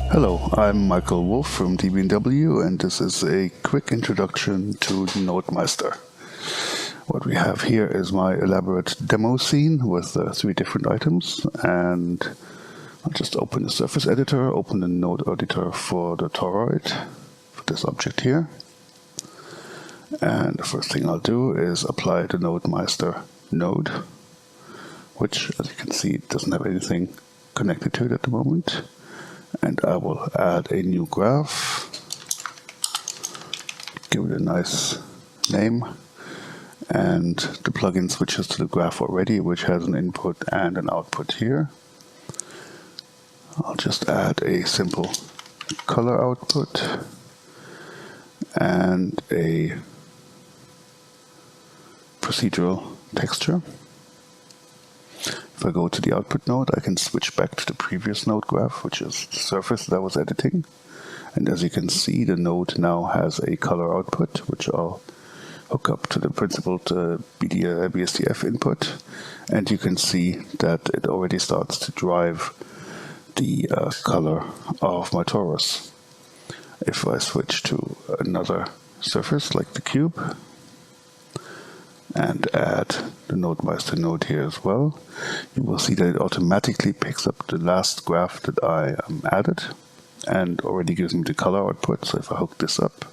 Hello, I'm Michael Wolf from db&w, and this is a quick introduction to nodeMeister. What we have here is my elaborate demo scene with 3 different items, and I'll just open the surface editor, open the node editor for the toroid, for this object here. And the first thing I'll do is apply the nodeMeister node, which, as you can see, doesn't have anything connected to it at the moment. And I will add a new graph, give it a nice name, and the plugin switches to the graph already, which has an input and an output here. I'll just add a simple color output and a procedural texture. If I go to the output node, I can switch back to the previous node graph, which is the surface that I was editing. And as you can see, the node now has a color output, which I'll hook up to the principled BSDF input. And you can see that it already starts to drive the color of my torus. If I switch to another surface, like the cube, and add the nodeMeister node here as well, you will see that it automatically picks up the last graph that I added and already gives me the color output. So if I hook this up,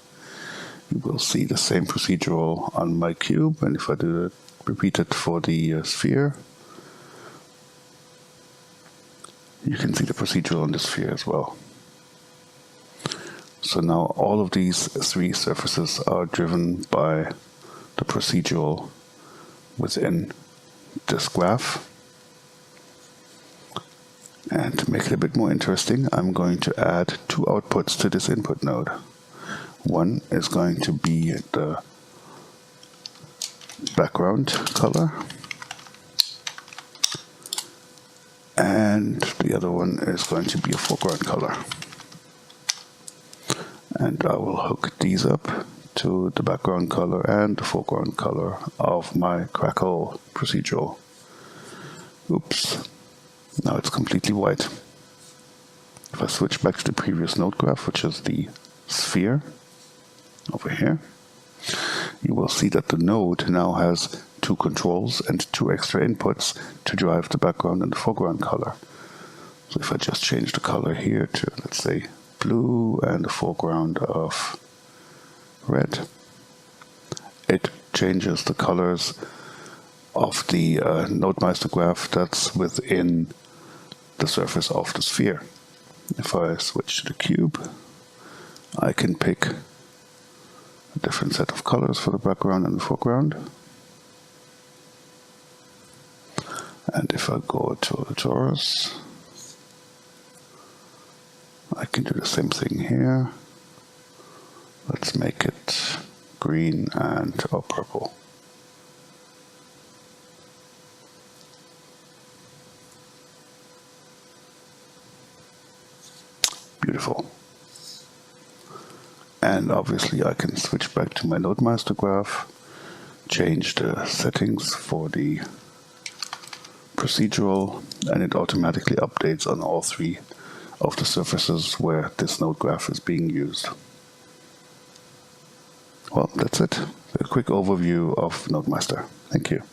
you will see the same procedural on my cube, and if I do it, repeat it for the sphere, you can see the procedural on the sphere as well. So now all of these 3 surfaces are driven by the procedural within this graph. And to make it a bit more interesting, I'm going to add 2 outputs to this input node. One is going to be the background color, and the other one is going to be a foreground color. And I will hook these up to the background color and the foreground color of my crackle procedural. Oops, now it's completely white. If I switch back to the previous node graph, which is the sphere over here, you will see that the node now has 2 controls and 2 extra inputs to drive the background and the foreground color. So if I just change the color here to, let's say, blue and the foreground of red, it changes the colors of the nodeMeister graph that's within the surface of the sphere. If I switch to the cube, I can pick a different set of colors for the background and the foreground. And if I go to the torus, I can do the same thing here. Let's make it green and purple. Beautiful. And obviously I can switch back to my nodeMeister graph, change the settings for the procedural, and it automatically updates on all 3 of the surfaces where this node graph is being used. Well, that's it. A quick overview of nodeMeister. Thank you.